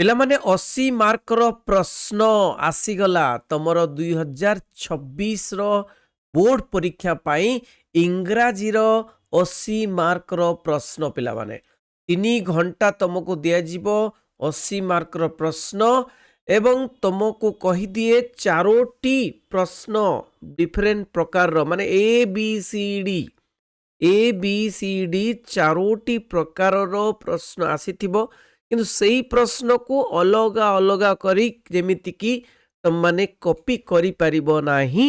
पिला माने 80 मार्क रो प्रश्न आसीगला तमर 2026 रो बोर्ड परीक्षा पाई इंग्राजी रो 80 मार्क रो प्रश्न पिला माने 3 घंटा तुमको दिया जीवो 80 मार्क रो प्रश्न एवं तुमको कही दिए चारोटी प्रश्न डिफरेंट प्रकार रो माने ए बी सी डी चारोटी प्रकार रो प्रश्न आसीथिबो किंतु सेही प्रश्न को अलगा अलगा करी जेमिति कि तुम माने कॉपी करि परिबो नाही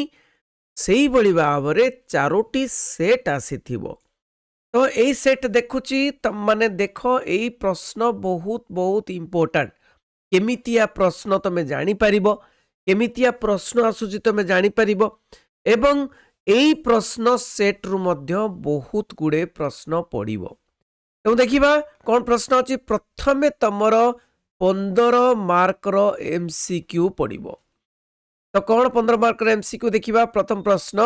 सेही बळी भावरे चारोटी सेट आसीथिबो। तो एई सेट देखुची तुम माने देखो एई प्रश्न बहुत बहुत इंपोर्टेंट केमितिया प्रश्न तुम जानी परिबो केमितिया प्रश्न आसुची तुम जानी परिबो एवं एई प्रश्न सेट रु मध्य बहुत गुडे प्रश्न पड़िबो। तो देखिबा कौन प्रश्न अछि प्रथमे तमर 15 मार्क रो एमसीक्यू पड़िबो। तो कौन 15 मार्क रो एमसीक्यू देखिबा प्रथम प्रश्न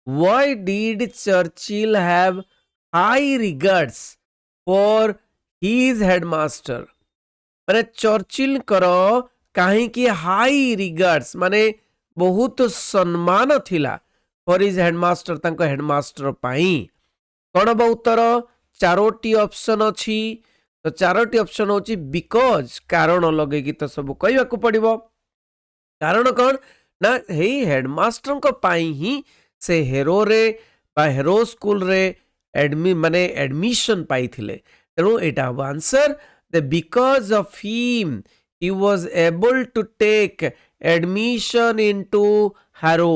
why did Churchill have high regards for his headmaster माने चर्चिल करो काहे कि हाई रिगार्ड्स माने बहुत सम्मान थिला फॉर हिज हेडमास्टर तांको हेडमास्टर पाई कौन बा उत्तर चारोटी ऑप्शन अच्छी तो चारोटी ऑप्शन होची बिकॉज कारण लगे तो सब कहवा को पड़िबो कारण कौन ना हे हेडमास्टर को पाई ही से हेरो रे बा हेरो स्कूल रे माने एडमिशन पाई थिले तेणु एटा answer the because of him he was able to take admission into Harrow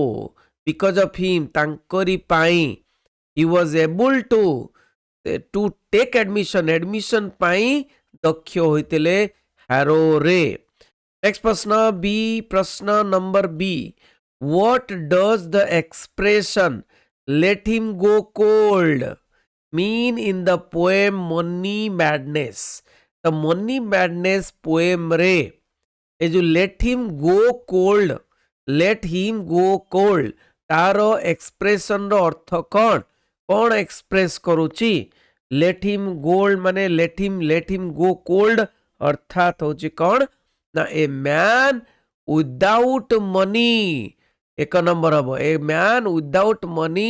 because of him तांकरी पाई he was able to take admission पाई दक्ष होइतिले हारो रे। नेक्स्ट प्रश्न number B what does the expression let him go cold mean in the poem money madness. The money madness poem रे ए जो लेट हिम गो कोल्ड तारो expression रो अर्थ कौन एक्सप्रेस करूची लेट हिम गोल्ड माने लेट हिम गो कोल्ड अर्थात होची कौन ना ए मैन विदाउट मनी एक नंबर हम a man without money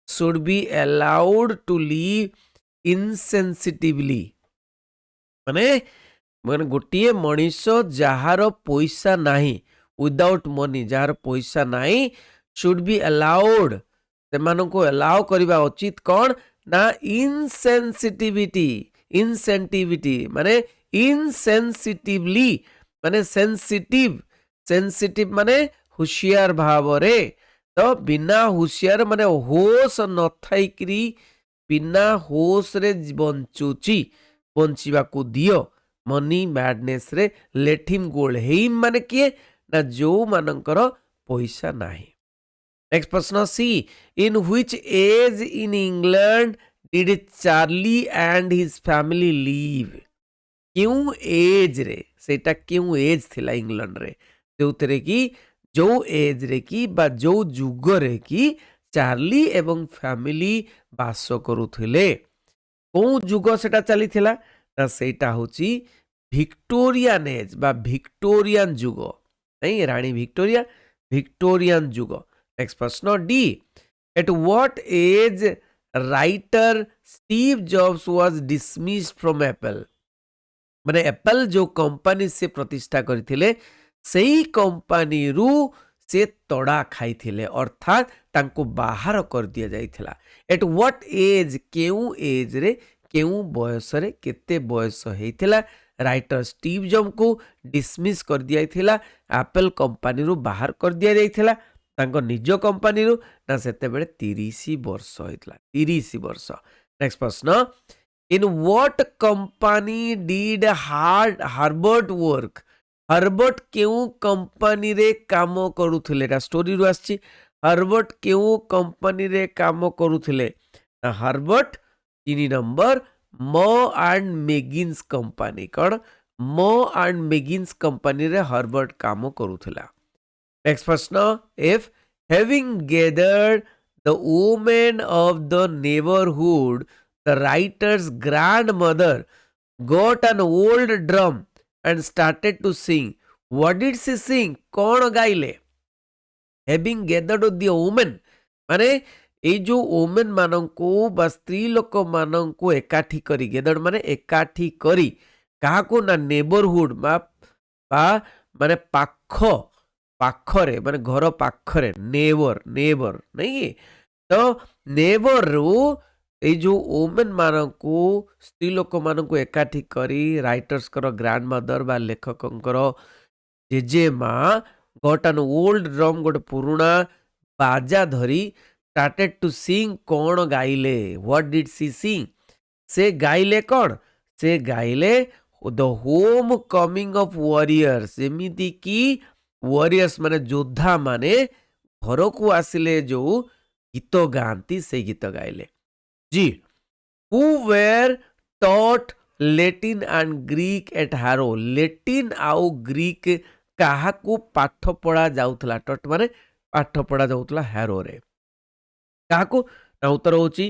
should be allowed to live insensitively माने माने गोटे मनीष जार पैसा नाही विदाउट मनी जार पैसा नाही शुड बी अलाउड से अलाउ करबा उचित कौन ना इनसेंसिटिविटी माने इनसेंसिटिवली माने सेंसिटिव माने हुशियार भाव रे तो बिना हुशियार माने होश न थाइकरी बिना होश रे बंचिबा को दियो मनी मैडनेस रे लेट हिम गोल्ड हेम माने किए ना जो मानकर पैसा नाही। नेक्स्ट प्रश्न C in which age in England did Charlie and his family leave क्यों एज रे सेटा क्यों एज थिला इंग्लैंड रे जो तेरे की जो एज रे की बा जो जुग रे की चार्ली एवं फैमिली बास करुथिले को जुग सेटा चली थिला ना सेटा होची विक्टोरियन एज बा विक्टोरियन जुग नहीं रानी विक्टोरियन जुग। नेक्स्ट प्रश्न D eight what age writer Steve Jobs was dismissed from Apple माने एप्पल जो कंपनी से प्रतिष्ठा करथिले सेही कंपनी रु से तड़ा खाई थिले अर्थात तांको बाहर कर दिया जाइथिला। एट व्हाट एज केउ एज रे केउ बयस रे केते बयस हेइथिला राइटर स्टीव जॉब को डिसमिस कर दिया थिला एप्पल कंपनी रु बाहर कर दिया जाइथिला तांको निज कंपनी रु ना सेते बेले 30 वर्ष होइतला 30 वर्ष। नेक्स्ट प्रश्न in what company did Harvard work Harvard केउ कंपनी रे काम करूथिले एटा स्टोरी रु आछि हार्वर्ड केउ कंपनी रे काम करूथिले हार्वर्ड 3 नंबर मो एंड मेगिन्स कंपनी कौन मो एंड मेगिन्स कंपनी रे हार्वर्ड काम करूथिला। नेक्स्ट प्रश्न if having gathered the women of the neighbourhood the writer's grandmother got an old drum and started to sing. What did she sing? कौन गाइले? Having gathered with the women, माने ଏଇ ଯୋଉ women ମାନଙ୍କୁ ବା ସ୍ତ୍ରୀ ଲୋକମାନଙ୍କୁ ଏକାଠି କରି ଗେଦଡ଼ ମାନେ ଏକାଠି କରି କାହାକୁ ନା ନେବରହୁଡ୍ ବା ମାନେ ପାଖରେ ମାନେ ଘର ପାଖରେ ନେବର ନାଇଁ କି? ତ ନେବରରୁ ଏଇ ଯୋଉ ଓମେନ୍ ମାନଙ୍କୁ ସ୍ତ୍ରୀ ଲୋକମାନଙ୍କୁ ଏକାଠି କରି ରାଇଟର୍ସଙ୍କର ଗ୍ରାଣ୍ଡ ମଦର ବା ଲେଖକଙ୍କର ଜେଜେମା got an old drum ଗୋଟେ ପୁରୁଣା ବାଜା ଧରି started to sing କଣ ଗାଇଲେ? What did she sing? ସେ ଗାଇଲେ କଣ? ସେ ଗାଇଲେ the home coming of warriors, ଯେମିତି କି warriors ମାନେ ଯୋଦ୍ଧା ମାନେ ଘରକୁ ଆସିଲେ ଯୋଉ ଗୀତ ଗାଆନ୍ତି ସେଇ ଗୀତ ଗାଇଲେ। जी, who were taught Latin and Greek at Harrow? Latin ଆଉ ଗ୍ରୀକ୍ କାହାକୁ ପାଠ ପଢା ଯାଉଥିଲା? ଟଟ୍ ମାନେ ପାଠ ପଢା ଯାଉଥିଲା ହାରୋରେ। କାହାକୁ? ନା ଉତ୍ତର ହଉଛି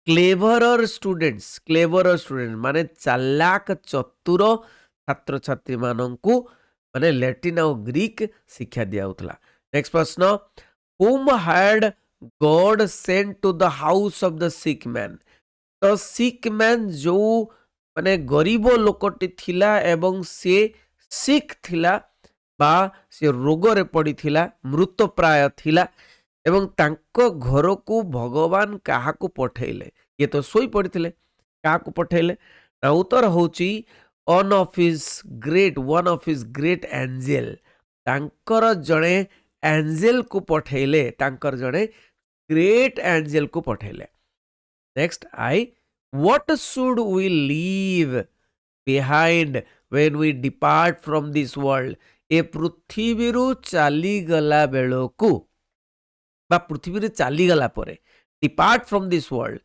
କ୍ଲେଭରର ଷ୍ଟୁଡେଣ୍ଟ ମାନେ ଚାଲାକ ଚତୁର ଛାତ୍ରଛାତ୍ରୀ ମାନଙ୍କୁ ମାନେ ଲାଟିନ୍ ଆଉ ଗ୍ରୀକ୍ ଶିକ୍ଷା ଦିଆଯାଉଥିଲା। ନେକ୍ସଟ ପ୍ରଶ୍ନ, whom had God sent to the house of the sick man? ତ ସିକ୍ ମ୍ୟାନ୍ ଯୋଉ ମାନେ ଗରିବ ଲୋକଟି ଥିଲା ଏବଂ ସେ ସିକ୍ ଥିଲା ବା ସେ ରୋଗରେ ପଡ଼ିଥିଲା, ମୃତପ୍ରାୟ ଥିଲା ଏବଂ ତାଙ୍କ ଘରକୁ ଭଗବାନ କାହାକୁ ପଠେଇଲେ? ଇଏ ତ ଶୋଇ ପଡ଼ିଥିଲେ, କାହାକୁ ପଠେଇଲେ? ନା ଉତ୍ତର ହଉଛି one of his great angel, ତାଙ୍କର ଜଣେ ଏଞ୍ଜେଲକୁ ପଠେଇଲେ, ତାଙ୍କର ଜଣେ ଗ୍ରେଟ୍ ଏଞ୍ଜେଲକୁ ପଠେଇଲେ। Next, what should we leave behind when we depart from this world? ए पृथ्वीरू चालीगला बेलू बा पृथ्वी चालीगला परे, depart from this world,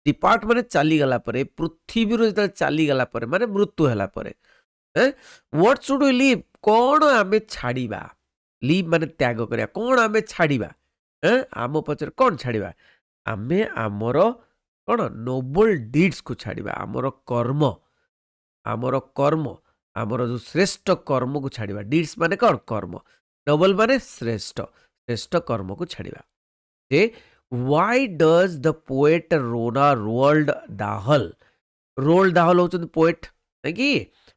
depart माने चालीगला परे, पृथ्वीरू जो चालीगला परे माने मृत्यु होला परे, व्हाट शुड वी लीव? कौन आमे छाड़ीबा? लीव माने त्याग करिया, कौन आमे छाड़ीबा? आम पचर कौन छाड़ीबा? आमे आमर कौन नोबल डीड्स को छाड़ीबा, आमर कर्म आमर जो श्रेष्ठ कर्म को छाड़ीबा। डीड्स माने कौन? कर्म। नोबल माने श्रेष्ठ कर्म को छाड़ीबा। Why does the poet Roald Dahl होचन पोएट कि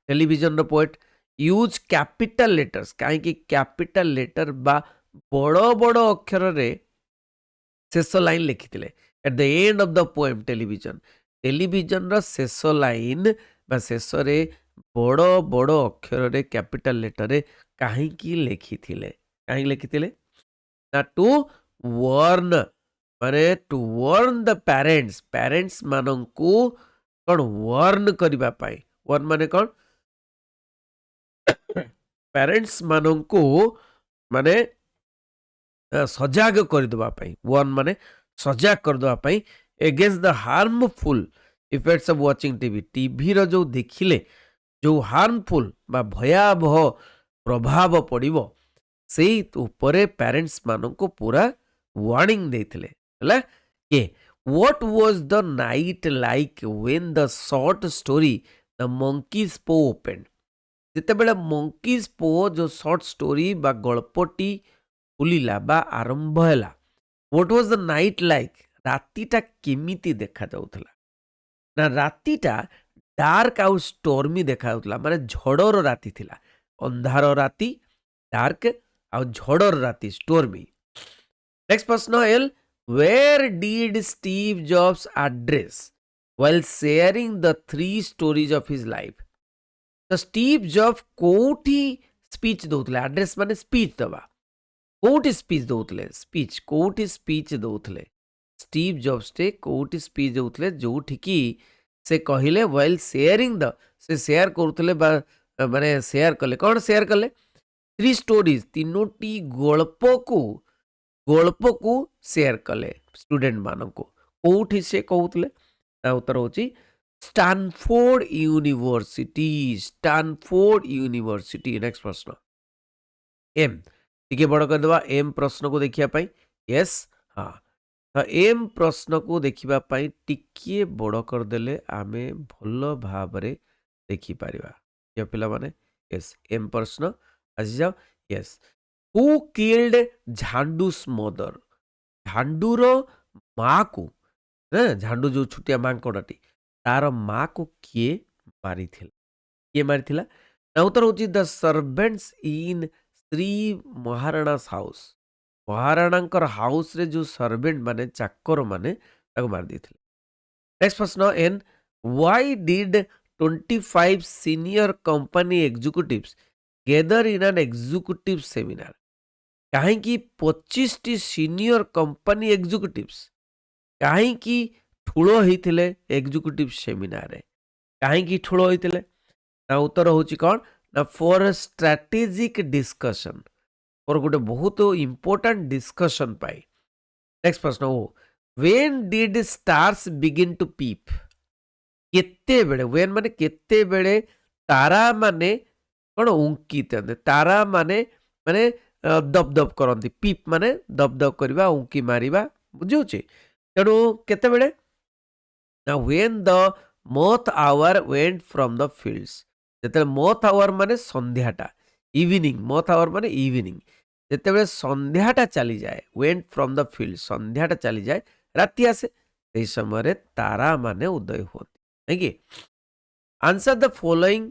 टेलीविजन रो पोएट यूज कैपिटल लेटर्स, कहीं कैपिटल लेटर बा बड़ बड़ अक्षर रे शेष लाइन लिखिथिले at the end of the poem. Television रो शेष लाइन बा शेष रे बड़ बड़ अक्षर रे कैपिटल लेटर रे कहीं लिखिथिले? ना टू वार्न माने टू वार्न द पेरेंट्स मानंकु कौन वार्न करिबा पाई। वार्न माने कौन? पेरेंट्स मानंकु माने सजाग करदेवा पाई। वार्न माने सजाग करदेवा पाई against the harmful effects of watching TV रो जो देखिले जो हार्मफुल बा भयावह प्रभाव पड़िबो से उपरे पेरेंट्स मानंकु पूरा वार्निंग देथिले हला के what was the night like when the short story the monkeys पो ओपन? जिते बेले मंकीज पो जो शॉर्ट स्टोरी बा गल्पटी खुलिला बा आरंभ हैला, what was the night like? रातीटा केमिति देखा जाउथला? ना रातीटा डार्क आउ स्टॉर्मी देखा जाउथला, माने झड़र राती थिला, अंधार राती डार्क आउ झड़र राती स्टॉर्मी। नेक्स्ट प्रश्न L, where did Steve Jobs address while sharing the 3 stories of his life? तो स्टीव जॉब कोठी स्पीच दउथले? एड्रेस माने स्पीच दबा, कोठी स्पीच दउथले? कोठी स्पीच दउथले? स्टीव जॉब्स टे कोठी स्पीच दउथले जोठी की से कहिले while sharing the, से शेयर करथले बा माने शेयर कले, कौन शेयर कले? 3 स्टोरीज, तीनोटी गल्प को शेयर कले स्टूडेंट मानक कोठी से कहउतले? उत्तर होची स्टैनफोर्ड यूनिवर्सिटी। नेक्स्ट प्रश्न एम टिके बड़ कर देबा एम प्रश्न को देखिया पाई। यस हाँ, तो एम प्रश्न को देखिबा पाई टिके बड़ कर देले आमे भलो भाबरे देखि परिबा। या पिला माने यस एम प्रश्न आसी जाओ यस हु किल्ड झांडूस मदर झांडूर माँ को झांडू जो छुटिया मांकड़टी तार माँ को किए मारी किए मारी ना उत्तर हूँ the servants in Shri Maharana's house महाराणांकर हाउस रे जो सर्वेंट माने चाकर माने ताको मार देथिले नेक्स्ट प्रश्न N why did 25 senior company executives gather in an executive seminar कहीं 25 टी सीनियर कंपनी एग्जीक्यूटिव्स कहीं ठूल होते एग्जीक्यूटिव सेमिनार रे कहीं ठूल होते ना उत्तर हूँ कौन ना फॉर स्ट्रेटेजिक डिस्कशन और गोटे बहुत इंपोर्टेंट डिस्कशन पाई नेक्स्ट प्रश्न ओ when did stars begin to peep केते बेले व्हेन माने केते बेले तारा माने कौन उंकी तारा माने माने दब दब करती पीप माने दब दब करवा उंकी मारिबा बुझुची तेणु केते बेले ना when the moth hour went from the fields जेते मथ आवर माने संध्याटा इवनिंग मथ आवर माने इवनिंग जिते संध्याटा चली जाए वेंट फ्रॉम द फील्ड संध्याटा चली जाए राति आसे से समय तारा माने उदय होती कि answer the following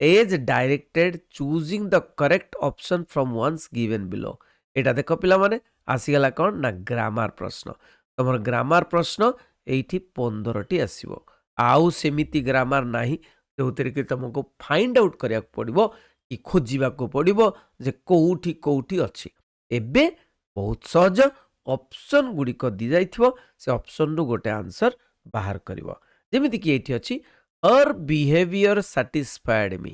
as directed choosing the correct option from ones given below एटा देख पिला माने आसीगला कौन ना ग्रामर प्रश्न तुम ग्रामर प्रश्न ये 15टी आसो आउ सेमिति ग्रामर नाही जो कि तुमको फाइंड आउट करिया पड़िबो कि खोजा पड़ो जे कौटी कौटी अच्छी एबे बहुत सहज ऑप्शन गुड़िक दी जाइथिबो से ऑप्शन रु गोटे आंसर बाहर करिवो जेमिति कि एठी अछि हर बिहेवियर सैटिस्फाइड मी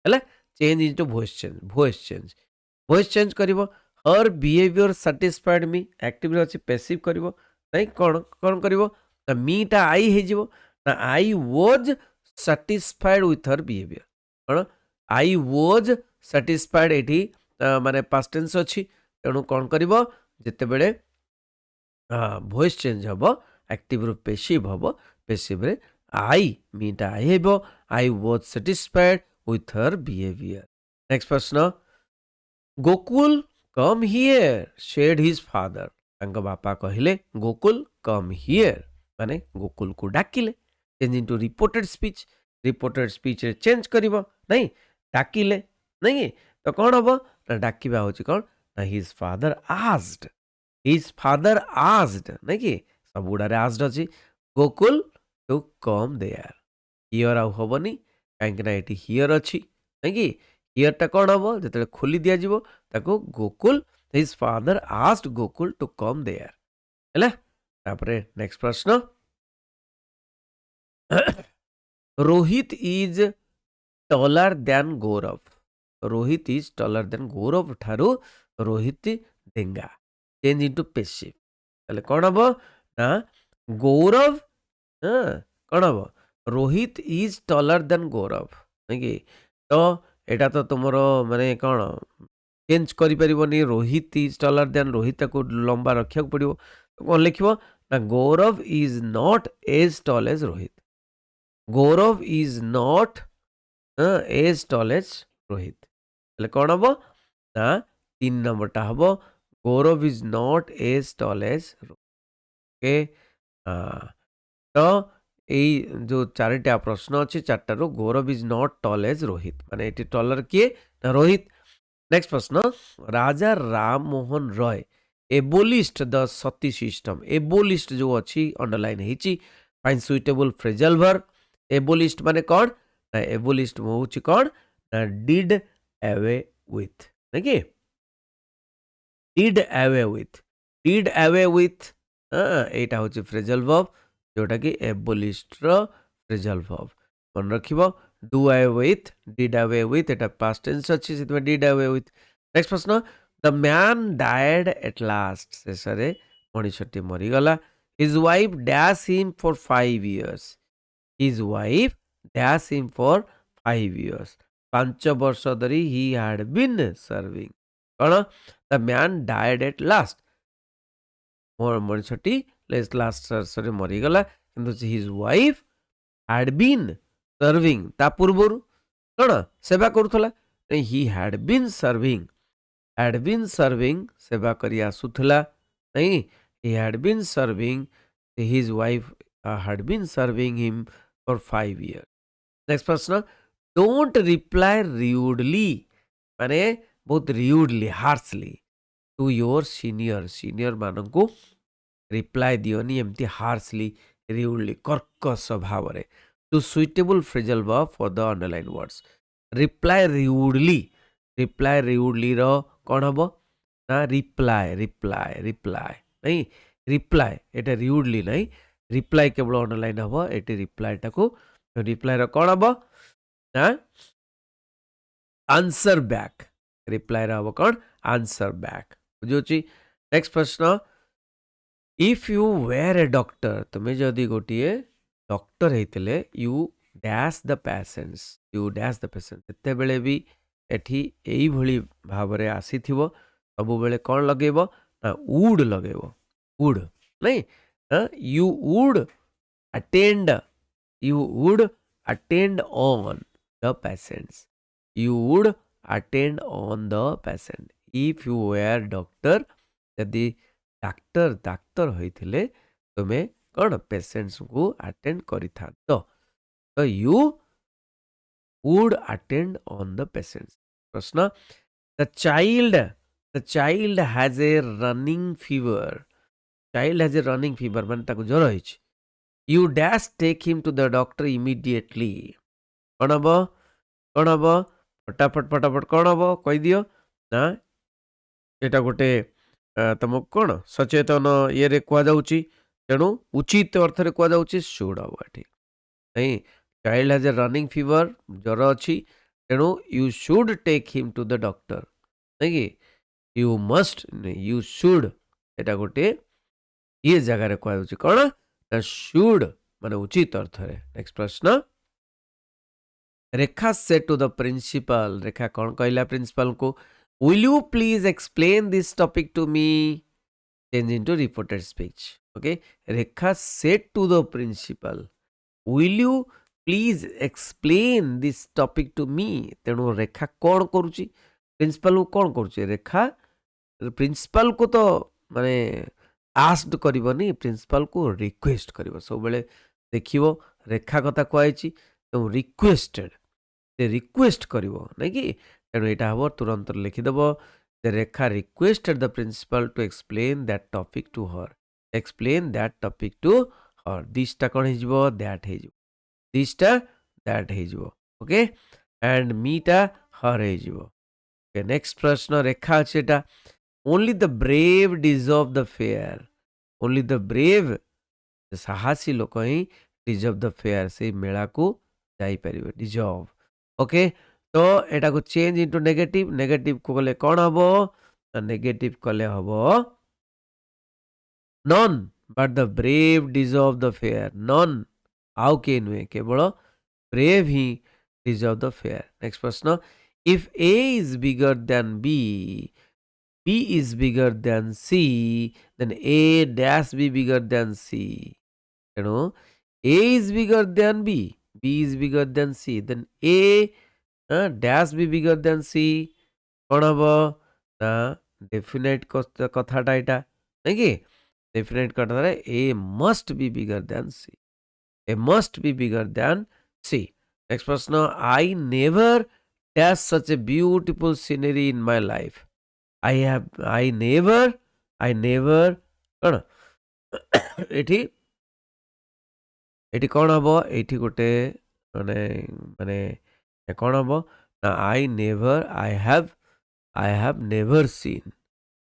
हैला चेंज इनटू वॉइस चेंज करिवो हर बिहेवियर सैटिस्फाइड मी एक्टिव रे अछि पैसिव करिवो नै कोन कोन करिवो ना मीटा आई हे जिवो ना आई was satisfied with her behaviour cone I was satisfied एठी माने पास्ट टेंस अछि तेणु कौन करिवो जेते बेले वॉइस चेंज हबो एक्टिव रो पैसिव हबो पैसिव रे आई मीटा आई हेबो I was satisfied with her behaviour next प्रश्न Gokul come here said his father तांको बापा कहिले गोकुल कम हियर माने गोकुल को डाकिले चेंज इनटू रिपोर्टेड स्पीच रे चेंज करिवो नहीं डाकिले नहीं तो कौन हम ना डाकिबा होची कौन ना हिज फादर आस्ड नहीं कि सब गुड़ारे आस्ड अच्छी Gokul to come there here आउ हेनी कहीं हियर अच्छी नहीं कि हियरटा कौन हम जो खोली दि जाव ताको Gokul his father asked Gokul to come there है नेक्स्ट प्रश्न Rohit is taller than Gaurav Rohit is taller than Gaurav ठारू रोहित डेंगा चेंज इनटू पैसिव ताले कौन हम ना गौरव कौन हम Rohit is taller than Gaurav नहीं तो एटा तो तुम माने कौन चेंज करि Rohit is taller than Rohit को लंबा रखा पड़ो तो कौन लिख ना Gaurav is not as tall as Rohit Gaurav is not as tall as Rohit कौन हम ना 3 नंबरटा हम Gaurav is not as tall as okay तो यही जो 4टा प्रश्न अच्छी 4टारू Gaurav is not tall as Rohit माने ये टॉलर किए ना रोहित नेक्स्ट प्रश्न Raja Ram Mohan Roy abolished the sati system abolished जो अच्छी अंडरलाइन होती find suitable phrasal verb abolished माने कौन ना एबोलिस्ट हूँ कौन ना डिड अवे विथ नहीं डिड अवे विथ एटा हूँ फ्रेजल वर्ब जोटा कि एबोलिस्ट फ्रेजल वर्ब मन रखिबो do away with did away with एटा पास्ट टेंस अछि सेतमे डिड अवे विथ नेक्स्ट प्रश्न the man died at last शेषरे मनीषटी मरीगला his wife dash him for 5 years his wife dash him for 5 years 5 वर्ष धरी ही हैड बीन सर्विंग कौन the man died at last मनीषटी लास्ट शेषरे मरीगला किंतु his wife had been serving ता पूर्व कौन सेवा करूला he had been serving, सेवा करी आसुथला नहीं, he had been serving, his wife had been serving him for 5 years. Next प्रश्न, don't reply rudely माने बहुत rudely, harshly to your senior माननको रिप्लाई दियोनी एमती हार्सली रिउडली कर्कश भाव to suitable phrasal verb for the underline words reply rudely रो कौन हम ना रिप्लाई रिप्लाई रिप्लाई नहीं रिप्लाई एटा रिउडली नहीं रिप्लाई केवल अंडरलाइन हम एटी रिप्लाईटा को रिप्लाई रो कौन हम ना आंसर बैक रिप्लाई रो हम कौन आंसर बैक बुझुची नेक्स्ट प्रश्न if you were a doctor तुम्हें जदि गोटे डॉक्टर होते यू डैश द पेशेंट्स जिते बेले भी एठी यही भली भाव में आसी सब बेले कौन लगेब ना वुड लगेब वुड नहीं you would attend on the patients you would attend on the patient if you were doctor यदि डाक्तर होइथिले तुम्हें कौन पेशेंट्स को अटेंड करि था तो you would attend on the patients प्रश्न the child has a running fever माने ताको ज्वर होइछ you dash take him to the doctor immediately कौन हम फटाफट कौन हम कहि दियो ना एटा गोटे तुमको कौन सचेतन ये कहुच्छी तेणु उचित अर्थ में कहुच्छी शुड हम ये नहीं child has a running fever ज्वर अच्छी तेणु you should take him to the doctor नहीं कि यू मस्ट यू शुड एटा गोटे ये जगार कहुच्छी कौन ना शुड माने उचित अर्थ में नेक्स्ट प्रश्न रेखा से टू द प्रिंसिपल रेखा कौन कहला प्रिंसिपल को will you please explain this topic to me change into reported speech okay rekha said to the principal will you please explain this topic to me तेणु रेखा कौन करुची principal को कौन करुची रेखा principal को तो माने आस्क्ड करबनी प्रिंसिपल को रिक्वेस्ट करबो सब बेले देखिबो रेखा कथा कहैछि तो रिक्वेस्टेड से रिक्वेस्ट करबो नै कि तेणु यहाँ हम तुरंत लिखिदेव Rekha requested the principal to explain that topic to her दिसटा कौन हो दैट हो दिसटा दैट हो ओके एंड मीटा हर हो ओके नेक्स्ट प्रश्न रेखा अच्छे only the brave deserve the fair only the brave साहसी लोक ही डिजर्व द फेयर से मेला को जापर डिजर्व ओके तो एटा को चेंज इनटू नेगेटिव को कले कौन हम नेगेटिव कले हम none but the brave deserve the fair none आउ के नुहे केवल ब्रेव ही डिजर्व द फेयर नेक्स्ट प्रश्न if A is bigger than B is bigger than C then A dash B bigger than C तेणु A is bigger than B is bigger than C then A dash B bigger than C कौन हम ना definite कथाटा यहाँ नहीं कि definite कथा A must be bigger than C next प्रश्न I never dash such a beautiful scenery in my life I never कौन एटी कौन हम ये गोटे माने माने कौन हम ना आई हैव नेवर सीन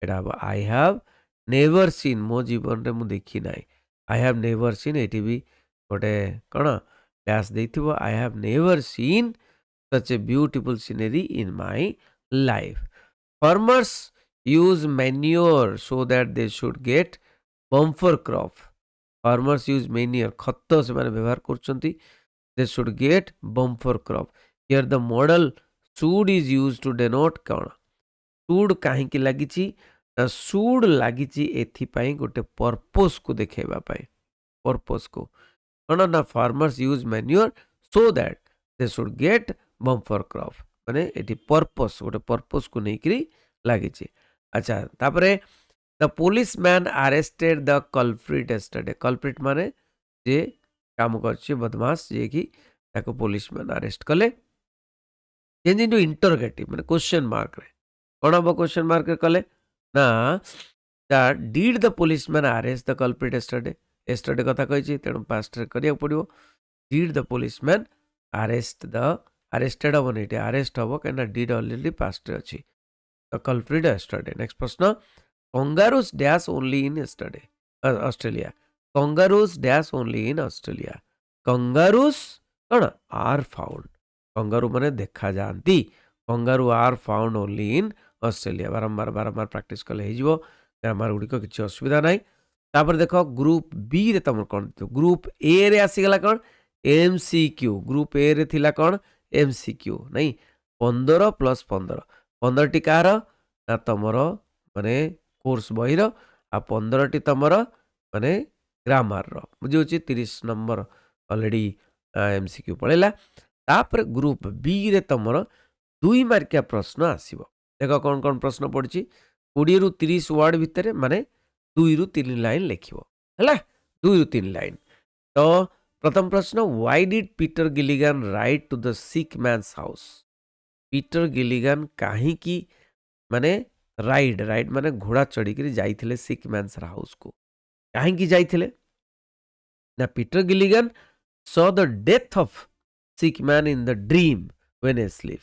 एटा हम आई हैव नेवर सीन मो जीवन रे मु देखी ना आई हैव नेवर सीन एटी भी गोटे कौन डैश देथिबो I have never seen such a beautiful scenery in my life farmers use manure so that they should get bumper crop farmers use manure खत से माने व्यवहार करछंती they should get bumper crop here the modal should is use to denote कौन should कहीं लगी should लगी एथिपाई गोटे पर्पस को देखा पर्पस को कौन ना farmers use manure so that they should get bumper crop माने एटी पर्पस गोटे पर्पस को लेकिन लगी। अच्छा तापरे the police man arrested the culprit yesterday. Culprit माने जे काम कर बदमाश जे कि ताको पुलिस मैन अरेस्ट कले। चेंज इनटू इंटरोगेटिव माने क्वेश्चन मार्क रे कौन हम क्वेश्चन मार्क रे कले ना did the police man arrest the culprit yesterday. Yesterday कथा कही तेणु पास्ट करिया पड़ो। Did the police man arrest the arrested हम नहीं अरेस्ट हम कहीं डिड ऑलरेडी पास्ट अच्छी द कल्प्रिट एस्टरडे। नेक्स्ट प्रश्न kangaroos dash only in yesterday Australia. Kangaroos dash only in Australia. Kangaroos कौन आर फाउंड कंगारू माने देखा जाती। Kangaroo are found only in Australia. बारंबार बारंबार प्रैक्टिस कले हो ग्रामर गुड़िक किसी असुविधा ना। तापर देख ग्रुप बी रे तुम कौन ग्रुप ए रे आसीगला कौन एमसीक्यू। ग्रुप ए रे थिला कौन एमसीक्यू नहीं 15 + 15 15 टी कार ना तुमर माने कोर्स बहिर आ 15 टी तुमर माने ग्रामर रो बुझी 30 नंबर ऑलरेडी एमसीक्यू पड़ेगा। तापर ग्रुप बी रे तुमर 2 मार्किया प्रश्न आसीबो। देख कौन कौन प्रश्न पड़ी 20 ରୁ 30 वर्ड भितर माने 2 ରୁ 3 लाइन लिखिबो हैला 2 ରୁ 3 लाइन। तो प्रथम प्रश्न why did Peter Gilligan write to the sick man's house. Peter Gilligan काहे की माने राइड राइड माने घोड़ा चढ़ी कर जाइथिले सिक मैन्स हाउस को काहे की जाइथिले ना Peter Gilligan saw the death of sick man in the dream when asleep.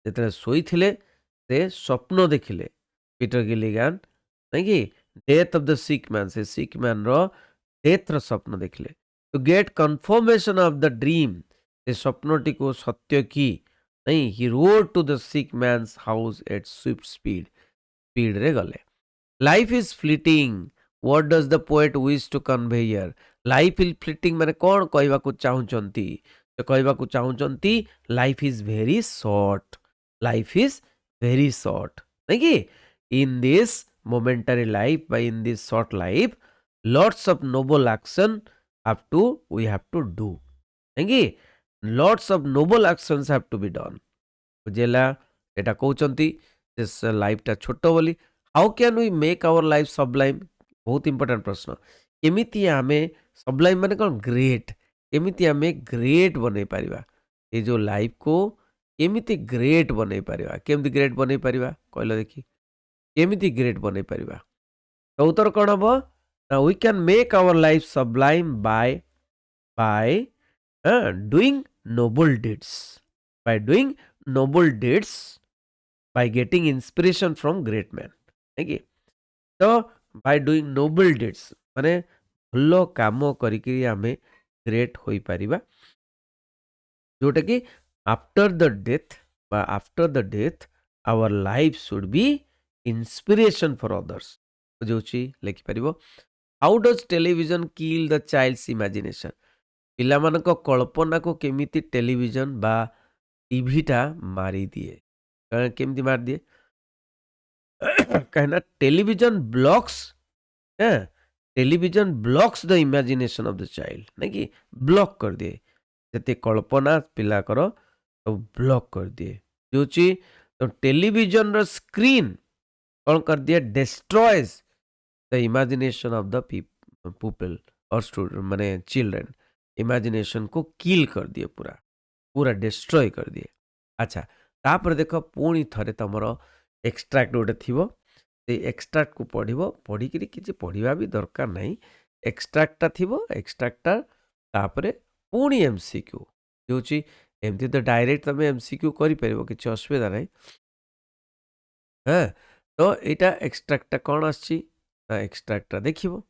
जेतले सोईथिले से स्वप्न देखिले पीटर गिलिगन नहीं कि death of the sick man से सिक मैन रो डेथ रो स्वप्न देखिले। To get confirmation of the dream से स्वप्नटी को सत्य की नहीं ही rode to the sick man's house at swift speed रे गले। Life is fleeting what does the poet wish to convey here. Life is fleeting माने कौन कहवा को चाहूचंती तो कहवा को चाहूचंती life is very short. Life is very short नहीं कि in this momentary life by in this short life lots of noble action we have to do नहीं कि lots of noble actions have to be done बुझेला। एटा कहउचंती this life टा छोटो बोली। How can we make our life sublime बहुत important प्रश्न। केमिति आमे सबलाइम माने कौन ग्रेट केमिति आमे ग्रेट बनै परिबा ये जो लाइफ को केमिति ग्रेट बनै परिबा केमिति ग्रेट बनै परिबा कहलो देखी केमिति ग्रेट बनै परिबा। तो उत्तर कौन हम ना we can make our life sublime by doing noble deeds by doing noble deeds by getting inspiration from great man नहीं तो बाय डूइंग नोबल डिड्स माने भलो काम करिकरी आमे ग्रेट होई परिबा जोटा कि after the death our life should be inspiration for others बुझे लिखिपर। How does television kill the child's imagination पिला मानक कल्पना को केमिति टेलीविजन बा टीवीटा मारी दिए केमिति मार दिए कहना television blocks the imagination of the child नहीं कि ब्लॉक कर दिए जते कल्पना पिला कर तो ब्लॉक कर दिए जो तो टेलीविजन रो स्क्रीन कौन कर दिया destroys the imagination of the people और स्टूडेंट माने चिल्ड्रन इमेजिनेशन को किल कर दिए पूरा पूरा डिस्ट्रॉय कर दिए। अच्छा तापर देख पुणी थरे तुमर एक्सट्राक्ट गोटे थी एक्सट्राक्ट को पढ़ो पढ़ी किसी पढ़ा भी दरकार नहीं एक्सट्राक्टा थी एक्सट्राक्टा तापर पुणी एमसीक्यू जो एमती तो डायरेक्ट तुम एमसीक्यू कर किसी असुविधा नहीं। हाँ तो यहाँ एक्सट्राक्टा कौन आसी एक्सट्राक्टा देखिबो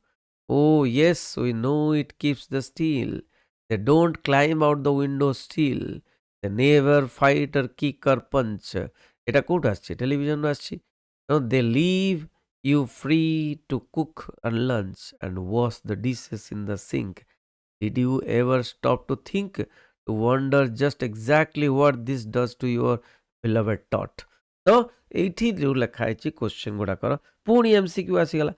ओ yes we know it keeps the still they don't climb out the window still they never fight or kick or punch एटा कोट आसी टेलीविजन आसी they leave you free to cook and lunch and wash the dishes in the sink. Did you ever stop to think, to wonder just exactly what this does to your beloved thought? तो एठी जो लिखा है question गुड़ाकर पुणी MCQ आसीगला।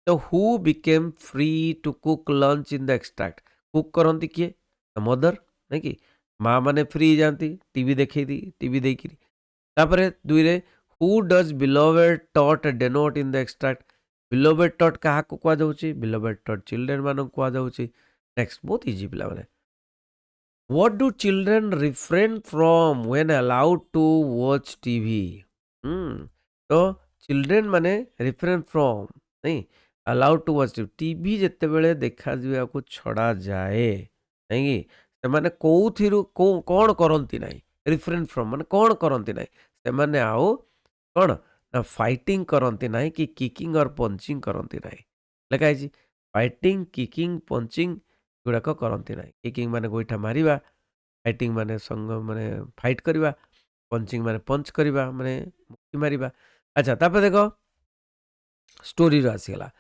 तो who became free to cook lunch in the extract cook करती किए मदर नहीं कि माँ मैंने फ्री जाती टीवी देखी टीवी देखी तापरे दुई रे who does beloved tot denote in the extract beloved tot क्या कुआ जाउची बिलोवेड टॉट चिल्ड्रेन मानक कुआ जाउची नेक्स्ट बहुत इजी पिला माने what do children refrain from when allowed to watch TV तो चिल्ड्रेन माने रिफ्रेन फ्रॉम नहीं अलाउड टू वॉच टीवी जिते बेले देखा को छड़ा जाए नहीं से माने कोउथिरु कौन करंती नाही रिफ्रेन फ्रॉम माने कौन करंती नाही से माने आओ कौन ना फाइटिंग करंती नाही कि किकिंग और पंचिंग करंती नाही लेखा है फाइटिंग किकिंग पंचिंग गुड़ाक करंती नाही किकिंग माने गोइठा मारिबा फाइटिंग माने संग माने फाइट करवा पंचिंग माने पंच करवा माने मुक्ति मारिबा अच्छा तापर देखो स्टोरी रो आसीगला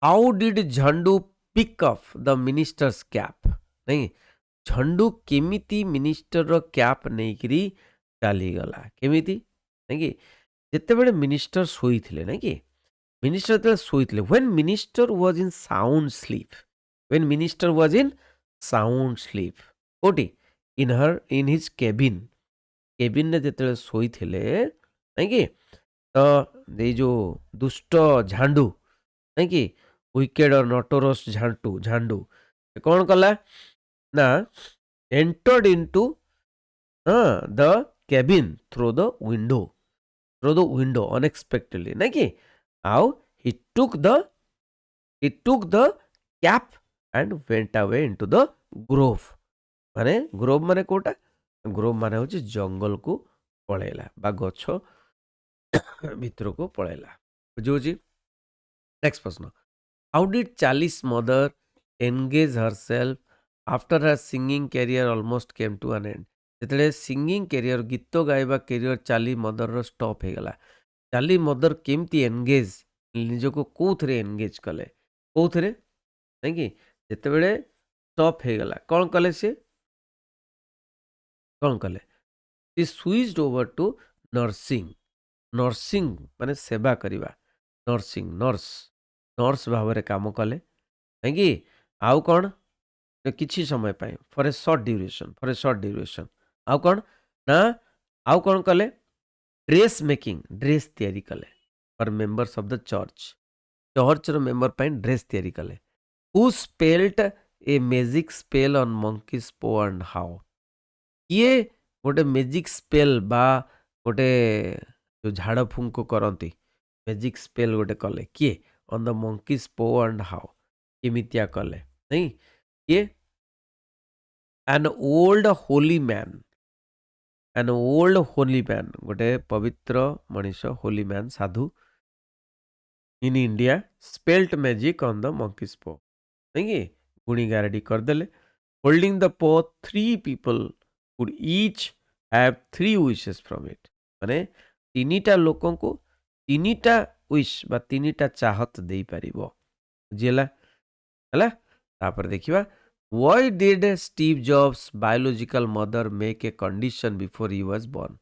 how did Jhandu pick up the minister's cap नहीं झंडू केमिति मिनिस्टर रो कैप नहीं करी चलीगला केमिति नहीं कि जिते बड़े मिनिस्टर शोईथिले नहीं कि मिनिस्टर जेतेबेले शोईथिले when minister was in sound sleep when minister was in sound sleep कोटी इन हिज केबिन केबिन ने जेतेबेले शोईथिले नहीं कि तो ये जो दुष्ट झांडू नहीं कि विकेड और नटोरस झांटू झांडू से कौन कला ना entered into the cabin through the window unexpectedly नहीं कि how he took the cap and went away into the Grove माने कोटा ग्रोव माने होची जंगल को पळेला बा गछ भितर को पळेला बुझी नेक्स्ट प्रश्न how did Charlie's mother engage herself after her singing career almost came to an end जिते सिंगिंग कैरियर गीत गाइबा कैरियर चाली मदर स्टॉप हो गला चाली मदर केमती एंगेज निजक कौथे एंगेज कले कौथे नहीं कि जिते स्टॉप हो गला कौन कले सी कौन कले she switched over to nursing nursing माने सेवा करवा नर्सिंग नर्स नर्स भाव में काम कले कहीं आउ कौन किसी समय फॉर ए शॉर्ट ड्यूरेशन आउ कौन ना आउ कौन कले ड्रेस मेकिंग ड्रेस तैयारी कले for members of the church रो मेंबर पाई ड्रेस तैयारी कले who spelt a magic spell on monkey's paw and how ये गोटे मैजिक स्पेल बा गोटे जो झाड़ फुंक करती मैजिक स्पेल गोटे कले किए on the monkeys paw and how केमितिया कले नहीं ये एन ओल्ड होली मैन गोटे पवित्र Manish Holi man Sadhu in India spelt magic on the monkeys पो नहीं गुणी गारेडी करदेले होल्डिंग द पो 3 people would each have 3 wishes from it माने तीनिटा लोकों को तीनिटा विश बा तीनिटा चाहत दे पारिबो बुझिला हला तापर देखिबा why did Steve Jobs biological mother make a condition before he was born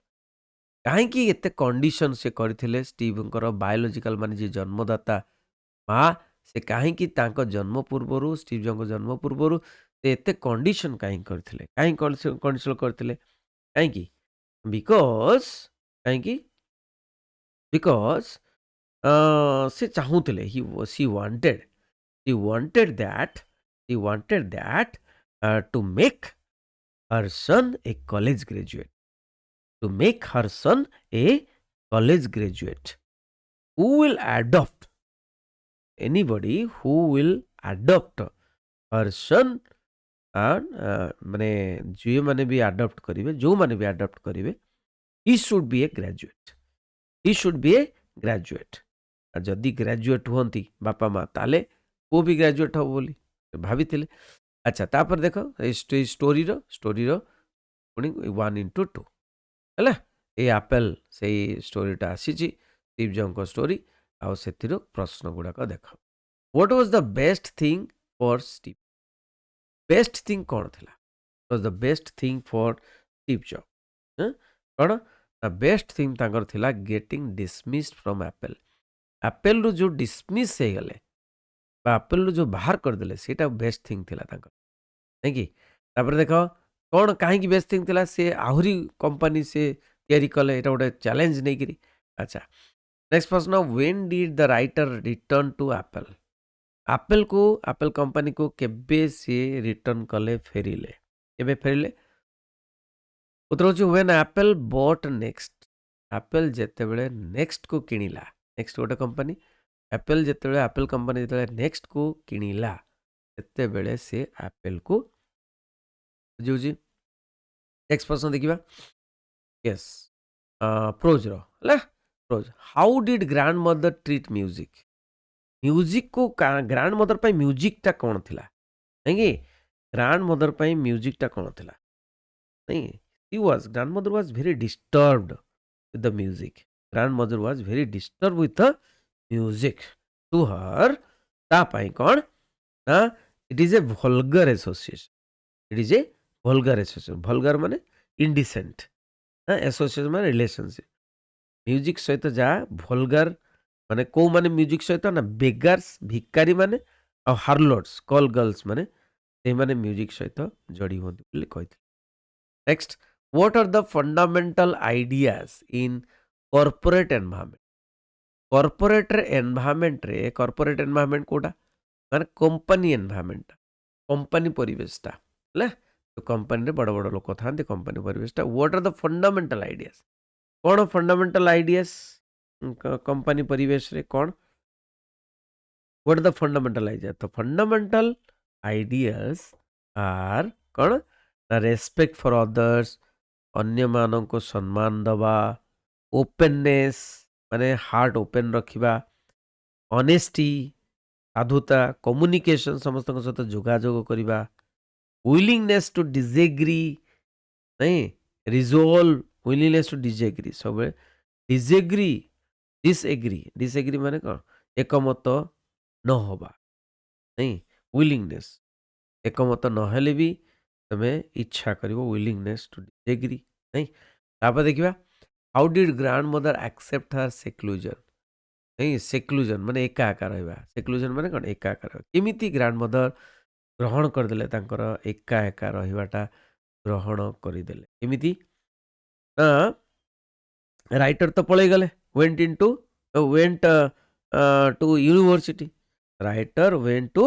काहे कि एते कंडीशन से करथिले स्टीवंकर बायोलॉजिकल माने जे जन्मदाता माँ से काहे कि तांको जन्म पूर्वरु स्टीव जॉब जन्म पूर्वरु से एते कंडीशन काहे करथिले काहे कंडीशन करथिले काहे कि बिकॉज काहे कि बिकॉज से चाहूले she wanted that to make her son a college graduate who will adopt anybody who will adopt her son and माने जो माने भी adopt करिवे जो माने भी adopt करिवे he should be a graduate जदि ग्रेजुएट हुंती बापा माँ ताले वो भी ग्रेजुएट हो बोली भाभी अच्छा तापर देखो स्टोरी रो पुणी 1:2 है ये आपेल से स्टोरीटा आसी स्टीव जॉब को स्टोरी आउ से प्रश्न गुड़ाक देख what was the best thing for Steve best thing कौन थिला was the best thing for Steve job कौन बेस्ट थिंग तांकर थिला गेटिंग डिसमिस्ड फ्रॉम एप्पल रू जो डिसमिस हो गले एप्पल रू जो बाहर करदे सेटा बेस्ट थिंग थिला तांकर नहीं कि तापर देख कौन कहीं बेस्ट थिंग थिला से आहुरी कंपनी से तैयारी कले एटा गोटे चैलेंज नहीं करी। अच्छा नेक्स्ट प्रश्न when did the writer return to Apple Apple company को केबे सी रिटर्न कले फेरिले केबे फेरिले उत्तर होची when Apple bought next Apple जेतेबेले नेक्स्ट को किनिला नेक्स्ट गोटे कंपनी एप्पल जेतेबेले एप्पल कंपनी जेतेबेले नेक्स्ट को किनिला सेतेबेले से एप्पल को बुझी नेक्स्ट प्रश्न देखिबा यस प्रोज रो ହେଲା prose how did grandmother treat music को ग्रैंड मदर पाई म्यूजिक टा कौन थिला नहीं ग्रैंड मदर पाई म्यूजिक टा कौन थिला नहीं grandmother was very disturbed with the music grandmother was very disturbed with the music to her ता पाई कौन ना it is a vulgar association it is a vulgar association vulgar माने indecent association माने relationship म्यूजिक सहित जा vulgar माने को माने म्यूजिक सहित ना बेगार्स भिकारी माने और हार्लोट्स कॉल गर्ल्स माने से माने म्यूजिक सहित जड़ी होती बोली कहथि next what are the fundamental ideas in corporate environment corporate environment कोटा माने कंपनी एनवायरनमेंट कंपनी परिवेशटा ले तो कंपनी रे बड़ बड़ लोक थांती कंपनी परिवेशटा what are the fundamental ideas कौन फंडामेंटल आइडियाज कंपनी परिवेश रे कौन what are the fundamental idea तो फंडामेंटल आइडियाज आर कौन रेस्पेक्ट फॉर अदर्स अन्य मानों को सम्मान दबा ओपननेस माने हार्ट ओपन रखिबा ऑनेस्टी साधुता कम्युनिकेशन समस्त सहित जोगाजोग करवा विलिंगनेस टू डिसएग्री नहीं रिजोल्व विलिंगनेस टू डिसएग्री सब डिसएग्री डिसएग्री माने कौन एकमत न होबा नहीं विलिंगनेस एकमत नहेले भी तमें इच्छा करिवो विलिंगनेस टू डिसएग्री नहीं तापर देखिबा how did grandmother accept her seclusion नहीं सेक्लूजन माने एकाका रहबा सेक्लूजन माने कोन एकाका रहबा केमिति ग्रैंड मदर ग्रहण कर देले तांकर एका एका रहिबाटा ग्रहण करि देले केमिति ना राइटर तो पळै गले went to university writer went to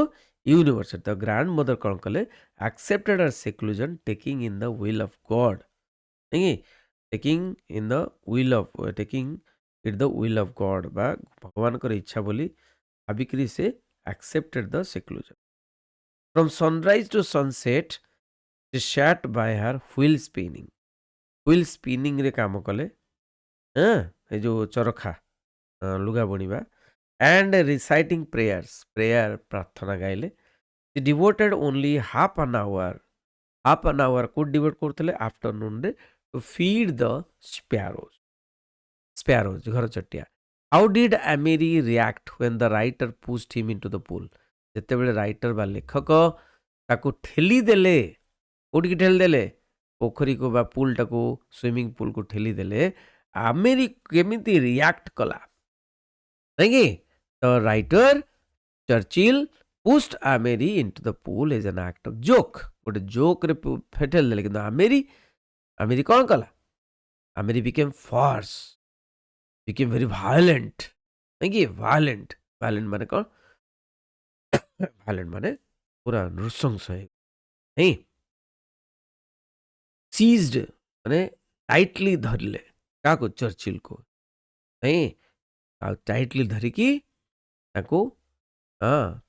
university the grandmother कौन कले accepted her seclusion taking in the will of God नहीं taking in the will of taking it the will of God बा भगवान कर इच्छा बोली भाविकी से accepted the seclusion from sunrise to sunset she sat by her wheel spinning रे काम कले ए जो चरखा लुगा बुणीबा एंड रिसाइटिंग प्रेयर प्रार्थना गाइले devoted only half an hour को डिवोट करते आफ्टरनून रे टू फीड द स्पैरोज घर चटिया how did Emery react when the writer pushed him into the pool जेते बेले राइटर बा लेखक ताको ठेली देले कोठी ठेली देले पोखरी को बा पूल टाको स्विमिंग पूल को ठेली देले आमेरी केमिति रिएक्ट कला नहीं the writer Churchill pushed Amery into the pool as an act of joke गोटे जोक रे फेटेल देले किंतु आमेरी कौन कला आमेरी became farce became very violent नहीं violent माने कौन violent माने पूरा नृशंस है नहीं seized माने टाइटली धरले का को चर्चिल को नहीं टाइटली धरिकी ताको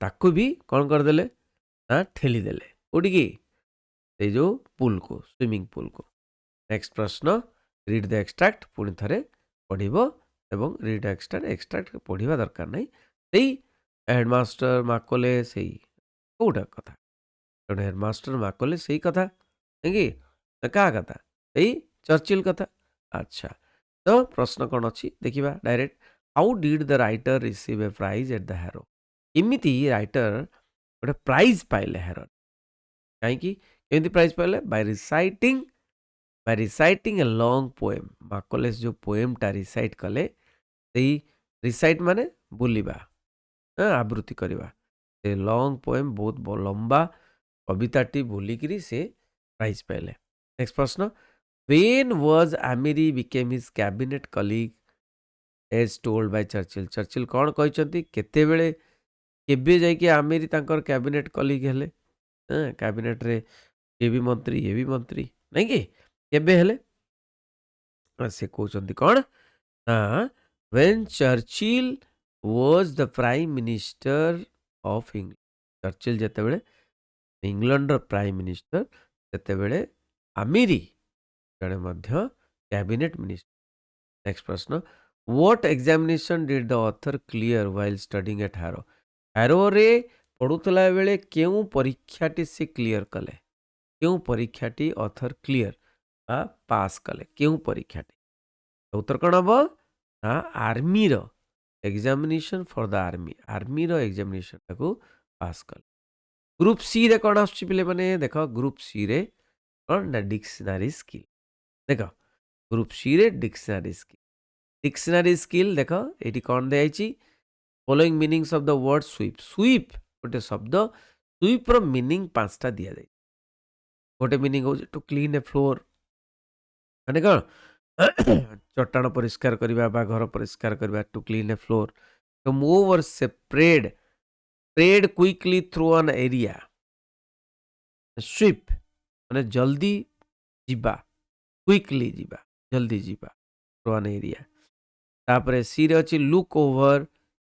ताको भी कौन कर देले ना ठेली देले कोठी की से जो पूल को स्विमिंग पूल को नेक्स्ट प्रश्न रीड द एक्सट्रैक्ट पुणी थरे पढ़िबो एवं रीड एक्सट्रैक्ट पढ़िबा दरकार नहीं सेही हेडमास्टर माकोले सेही कोटा कथा जड़े हेडमास्टर माकोले सेही कथा नहीं क्या कथा सेही चर्चिल कथा अच्छा तो प्रश्न कौन अच्छी देखिबा direct how did the writer receive a prize at the Harrow इमिति राइटर गोटे प्राइज पाइले हेरो कहीं प्राइज पाइले by reciting a long poem Macaulay's जो पोएम टा रिसाइट कले रिसाइट माने बोलिबा आवृत्ति करवा से लॉन्ग पोएम बहुत लंबा कविताटी बोलिकी से प्राइज पाइले नेक्स्ट प्रश्न When was Amiri became his cabinet colleague as told by Churchill? Churchill कौन କହିଛନ୍ତି କେତେବେଳେ କେବେ ଯାଇକି ଆମେରି ତାଙ୍କର କ୍ୟାବିନେଟ୍ କଲିଗ ହେଲେ? କ୍ୟାବିନେଟ୍‌ରେ ଇଏ ବି ମନ୍ତ୍ରୀ, ଇଏ ବି ମନ୍ତ୍ରୀ, ନାଇଁ କି? କେବେ ହେଲେ? ସେ କହୁଛନ୍ତି କ'ଣ? ନା when Churchill was the prime minister of England. Churchill ଯେତେବେଳେ ଇଂଲଣ୍ଡର ପ୍ରାଇମ୍ ମିନିଷ୍ଟର ସେତେବେଳେ ଆମେରି ଜଣେ ମଧ୍ୟ କ୍ୟାବିନେଟ୍ ମିନିଷ୍ଟର। ନେକ୍ସଟ ପ୍ରଶ୍ନ, what examination did the author clear while studying at Harrow? ହାରୋରେ ପଢ଼ୁଥିଲା ବେଳେ କେଉଁ ପରୀକ୍ଷାଟି ସେ କ୍ଲିୟର କଲେ? କେଉଁ ପରୀକ୍ଷାଟି ଅଥର କ୍ଲିୟର ବା ପାସ୍ କଲେ? କେଉଁ ପରୀକ୍ଷାଟି? ଉତ୍ତର କ'ଣ ହବ? ନା ଆର୍ମିର ଏକ୍ଜାମିନେସନ୍ ଫର୍ ଦ ଆର୍ମି, ଆର୍ମିର ଏକ୍ଜାମିନେସନ୍ଟାକୁ ପାସ୍ କଲେ। ଗ୍ରୁପ୍ ସିରେ କ'ଣ ଆସୁଛି ପିଲାମାନେ? ଦେଖ ଗ୍ରୁପ୍ ସିରେ କ'ଣ ନା ଡିକ୍ସନାରୀ ସ୍କିଲ୍। ଦେଖ ଗ୍ରୁପ୍ ସିରେ ଡିକ୍ସନାରୀ ସ୍କିଲ୍, ଡିକ୍ସନାରୀ ସ୍କିଲ୍ ଦେଖ ଏଇଠି କ'ଣ ଦିଆଯାଇଛି? Following meanings of the word sweep. Sweep ଗୋଟେ ଶବ୍ଦ, ସୁଇପ୍ର ମିନିଂ 5ଟା ଦିଆଯାଇଛି। ଗୋଟେ ମିନିଂ ହେଉଛି ଟୁ କ୍ଲିନ୍ ଏ ଫ୍ଲୋର୍, ମାନେ କ'ଣ? ଚଟାଣ ପରିଷ୍କାର କରିବା ବା ଘର ପରିଷ୍କାର କରିବା, to clean a floor. To move or spread, spread quickly through an area. Sweep ମାନେ ଜଲ୍ଦି ଯିବା, କ୍ୱିକଲି ଯିବା, ଜଲ୍ଦି ଯିବା ଥ୍ରୁ ଆନ୍ ଏରିଆ। ତାପରେ ସିରେ ଅଛି look over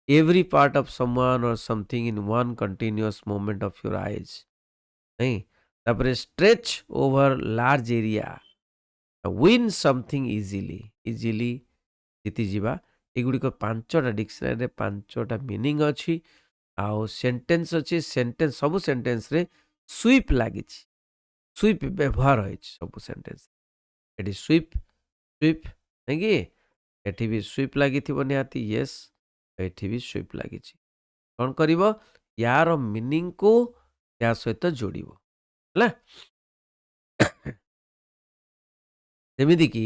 every part of someone or something in one continuous moment of your eyes, नहीं? तापरे stretch over large area, win something easily, easily जीति जीवा। एगुड़िक 5टा डिक्शनरी 5टा मीनिंग अच्छी, आउ सेंटेंस अच्छी, सेंटेंस सब सेंटेंस रे स्वीप लगी, स्वीप व्यवहार है सब सेंटेंस। एटी स्वीप स्वीप नहीं, एटी भी स्वीप लगी थी निहाती, यस एठी भी स्वीप लगी। कौन करिवो? यार मीनिंग को या सहित जोड़िवो ହେଲା। ଯେମିତି କି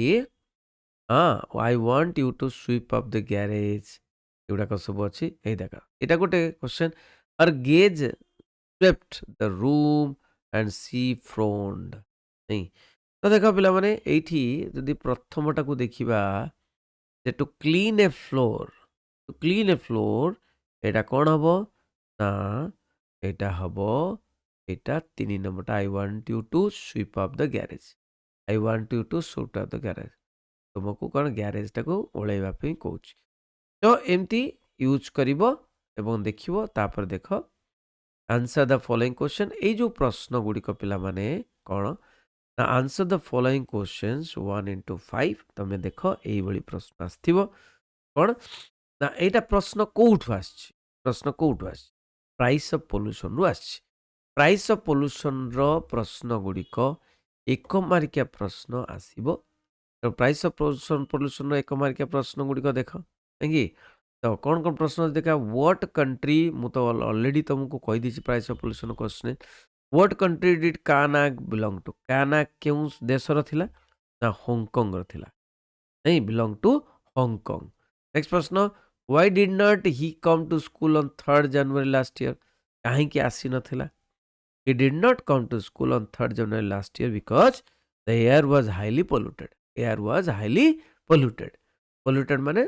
ହଁ I want you to sweep up the garage, एଗୁଡ଼ାକ ସବୁ ଅଛି। ଏଇ ଦେଖ ଏଇଟା ଗୋଟେ question. Her gauge swept the room and see front, नहीं? ତ ଦେଖ ପିଲାମାନେ ଏଇଠି ଯଦି ପ୍ରଥମଟାକୁ ଦେଖିବା, ଯେ to clean a floor, to clean a floor ଏଇଟା କ'ଣ ହବ? ନା ଏଇଟା ହବ, ଏଇଟା 3 ନମ୍ବରଟା I want you to sweep up the garage, I want you to sweep up the garage, तुमको କ'ଣ ଗ୍ୟାରେଜଟାକୁ ଓଳେଇବା ପାଇଁ କହୁଛି। ତ ଏମିତି ୟୁଜ୍ କରିବ ଏବଂ ଦେଖିବ। ତାପରେ ଦେଖ ଆନ୍ସର ଦ ଫଲୋଇଂ କ୍ୱେଶ୍ଚନ୍, ଏଇ ଯେଉଁ ପ୍ରଶ୍ନ ଗୁଡ଼ିକ ପିଲାମାନେ କ'ଣ ନା answer the following questions 1 into 5। ତମେ ଦେଖ ଏଇଭଳି ପ୍ରଶ୍ନ ଆସିଥିବ। କ'ଣ ନା ଏଇଟା ପ୍ରଶ୍ନ କୋଉଠୁ ଆସିଛି? ପ୍ରଶ୍ନ କୋଉଠୁ ଆସିଛି? ପ୍ରାଇସ୍ ଅଫ୍ ପଲ୍ୟୁସନରୁ ଆସିଛି। ପ୍ରାଇସ୍ ଅଫ୍ ପଲ୍ୟୁସନର ପ୍ରଶ୍ନ ଗୁଡ଼ିକ 1 ମାର୍କିଆ ପ୍ରଶ୍ନ ଆସିବ। ତ ପ୍ରାଇସ୍ ଅଫ୍ ପଲ୍ୟୁସନର 1 ମାର୍କିଆ ପ୍ରଶ୍ନ ଗୁଡ଼ିକ ଦେଖ, କାହିଁକି? ତ କ'ଣ କ'ଣ ପ୍ରଶ୍ନ ଦେଖା? ହ୍ୱାଟ୍ କଣ୍ଟ୍ରି, ମୁଁ ତ ଅଲରେଡ଼ି ତୁମକୁ କହିଦେଇଛି price of pollution question. What country did Kanak belong to? Kanak କେଉଁ ଦେଶର ଥିଲା? ନା ହଂକଂର ଥିଲା, नहीं? Belong to Hong Kong. नेक्स्ट प्रश्न, why did not he come to school on 3rd January last year? कहीं की आसी नथिला? He did not come to school on 3rd January last year because the air was highly polluted. Air was highly polluted, polluted माने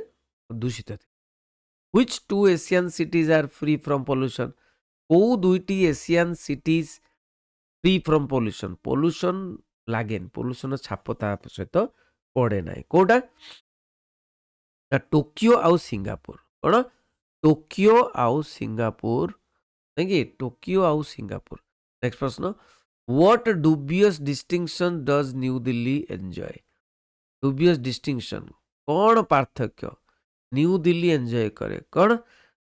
दूषित थी। Which to Asian cities are free from pollution? को दुईटी Asian cities free from pollution, pollution लागेन, pollution छाप ता सहित पड़े ना, कोटा ना टोकियो आउ सिंगापुर। कौन? टोकियो आउ सिंगापुर, नहीं? टोकियो आउ सिंगापुर। नेक्स्ट प्रश्न, what dubious distinction does new Delhi enjoy? Dubious distinction कौन पार्थक्य न्यू दिल्ली एंजॉय करे? कौन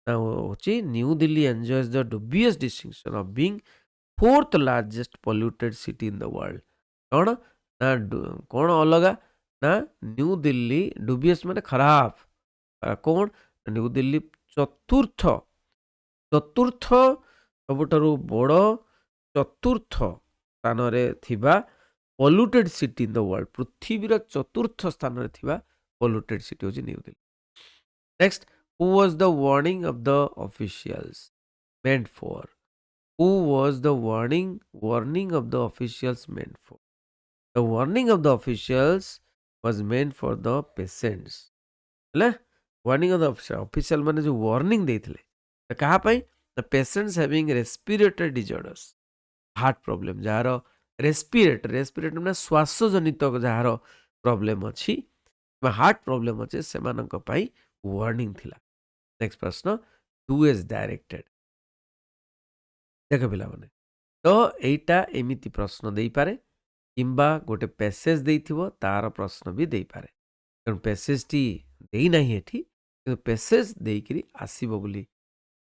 ना होची New Delhi enjoys the dubious distinction of being 4th largest polluted city in the world. कौन ना कौन अलगा? ना न्यू दिल्ली डुबियस माने खराब, कौन? न्यू दिल्ली चतुर्थ, चतुर्थ सबुठारु बड़ चतुर्थ स्थान रे थिबा polluted city in the world, पृथ्वीर चतुर्थ स्थान रे थिबा पोल्यूटेड सिटी होची New Delhi. Next, who was the warning of the officials meant for? Who was the warning of the officials meant for? The warning of the officials was meant for the patients. ହେଲା warning of the official ମାନେ ଯୋଉ warning ଦେଇଥିଲେ କାହା ପାଇଁ? The patients having respiratory disorders, heart problem, ଯାହାର respiratory ମାନେ ଶ୍ୱାସ ଜନିତ ଯାହାର ପ୍ରୋବ୍ଲେମ ଅଛି ବା ହାର୍ଟ ପ୍ରୋବ୍ଲେମ ଅଛି ସେମାନଙ୍କ ପାଇଁ ୱାର୍ଣ୍ଣିଂ ଥିଲା। ନେକ୍ସଟ ପ୍ରଶ୍ନ, ଟୁ ଇଜ ଡାଇରେକ୍ଟେଡ। ଦେଖ ପିଲାମାନେ, ତ ଏଇଟା ଏମିତି ପ୍ରଶ୍ନ ଦେଇପାରେ କିମ୍ବା ଗୋଟେ ପ୍ୟାସେଜ ଦେଇଥିବ ତାର ପ୍ରଶ୍ନ ବି ଦେଇପାରେ। ତେଣୁ ପ୍ୟାସେଜଟି ଦେଇନାହିଁ ଏଠି, କିନ୍ତୁ ପ୍ୟାସେଜ ଦେଇକିରି ଆସିବ ବୋଲି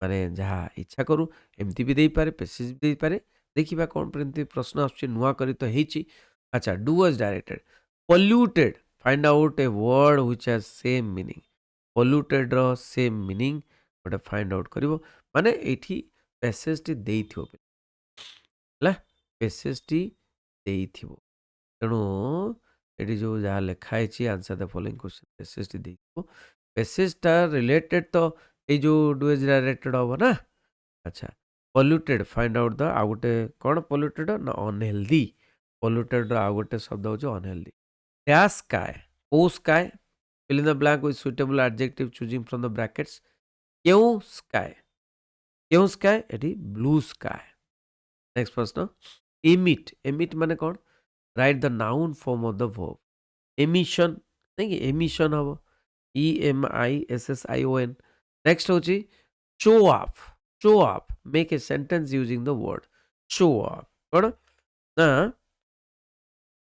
ମାନେ ଯାହା ଇଚ୍ଛା କରୁ ଏମିତି ବି ଦେଇପାରେ, ପ୍ୟାସେଜ ବି ଦେଇପାରେ। ଦେଖିବା କ'ଣ ଏମିତି ପ୍ରଶ୍ନ ଆସୁଛି, ନୂଆ କରି ତ ହେଇଛି। ଆଚ୍ଛା, do was directed. Polluted, find out a word which has same meaning. ପଲ୍ୟୁଟେଡର ସେମ୍ ମିନିଂ ଗୋଟେ ଫାଇଣ୍ଡ ଆଉଟ୍ କରିବ। ମାନେ ଏଇଠି ପ୍ୟାସେଜଟି ଦେଇଥିବ ହେଲା, ପ୍ୟାସେଜଟି ଦେଇଥିବ। ତେଣୁ ଏଠି ଯେଉଁ ଯାହା ଲେଖା ହେଇଛି ଆନ୍ସର ଦ ଫଲୋଇଂ କ୍ୱେଶ୍ଚନ, ପ୍ୟାସେଜଟି ଦେଇଥିବ। ପ୍ୟାସେଜଟା ରିଲେଟେଡ ତ ଏଇ ଯେଉଁ ଡୁ ଇଜ ଡାଇରେକ୍ଟେଡ ହବ ନା। ଆଚ୍ଛା, ପଲ୍ୟୁଟେଡ, ଫାଇଣ୍ଡ ଆଉଟ୍ ଦ, ଆଉ ଗୋଟେ କ'ଣ ପଲ୍ୟୁଟେଡ ନା ଅନହେଲ୍ଦି। ପଲ୍ୟୁଟେଡର ଆଉ ଗୋଟେ ଶବ୍ଦ ହେଉଛି ଅନହେଲ୍ଦି। ଡ୍ୟାଶ ସ୍କାଏ, କୋଉ sky? fill in the blank with suitable adjective choosing from the brackets. କେଉଁ ସ୍କାଏ? କେଉଁ ସ୍କାଏ? ଏଠି ବ୍ଲୁ ସ୍କାଏ। ନେକ୍ସଟ ପ୍ରଶ୍ନ, ଏମିଟ୍। ଏମିଟ୍ ମାନେ କ'ଣ? Write the noun form of the verb. Emission, ନାଇଁ କି ଏମିଶନ ହବ EMISSION। ନେକ୍ସଟ ହେଉଛି show off. Show off, make a sentence using the word show off. କ'ଣ ନା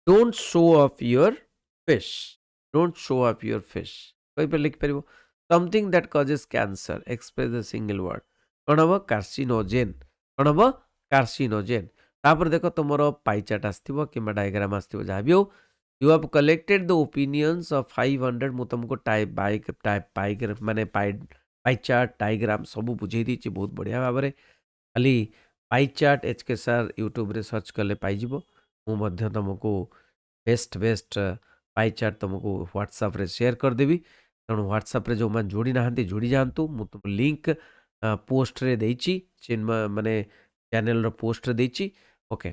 don't show off your fees. Don't show off your fees କହିପାରିଲେ ଲେଖିପାରିବ। Something that causes cancer, express the single word. କ'ଣ ହବ? Carcinogen. କ'ଣ ହବ? Carcinogen. ତାପରେ ଦେଖ ତୁମର ପାଇଚାର୍ଟ ଆସିଥିବ କିମ୍ବା ଡାଇଗ୍ରାମ ଆସିଥିବ, ଯାହା ବି ହଉ। You have collected the opinions of 500। ମୁଁ ତୁମକୁ ମାନେ ପାଇଚାର୍ଟ ଡାଇଗ୍ରାମ ସବୁ ବୁଝେଇ ଦେଇଛି ବହୁତ ବଢ଼ିଆ ଭାବରେ। ଖାଲି ପାଇଚାର୍ଟ HK ସାର୍ ୟୁଟ୍ୟୁବରେ ସର୍ଚ୍ଚ କଲେ ପାଇଯିବ। ମୁଁ ମଧ୍ୟ ତୁମକୁ ବେଷ୍ଟ ପାଇଚାର୍ଟ ତୁମକୁ ହ୍ୱାଟ୍ସଆପ୍ରେ ସେୟାର କରିଦେବି। ତେଣୁ ହ୍ୱାଟ୍ସଆପ୍ରେ ଯେଉଁମାନେ ଯୋଡ଼ି ନାହାନ୍ତି ଯୋଡ଼ି ଯାଆନ୍ତୁ। ମୁଁ ତୁମ ଲିଙ୍କ ପୋଷ୍ଟରେ ଦେଇଛି, ମାନେ ଚ୍ୟାନେଲର ପୋଷ୍ଟରେ ଦେଇଛି। ଓକେ,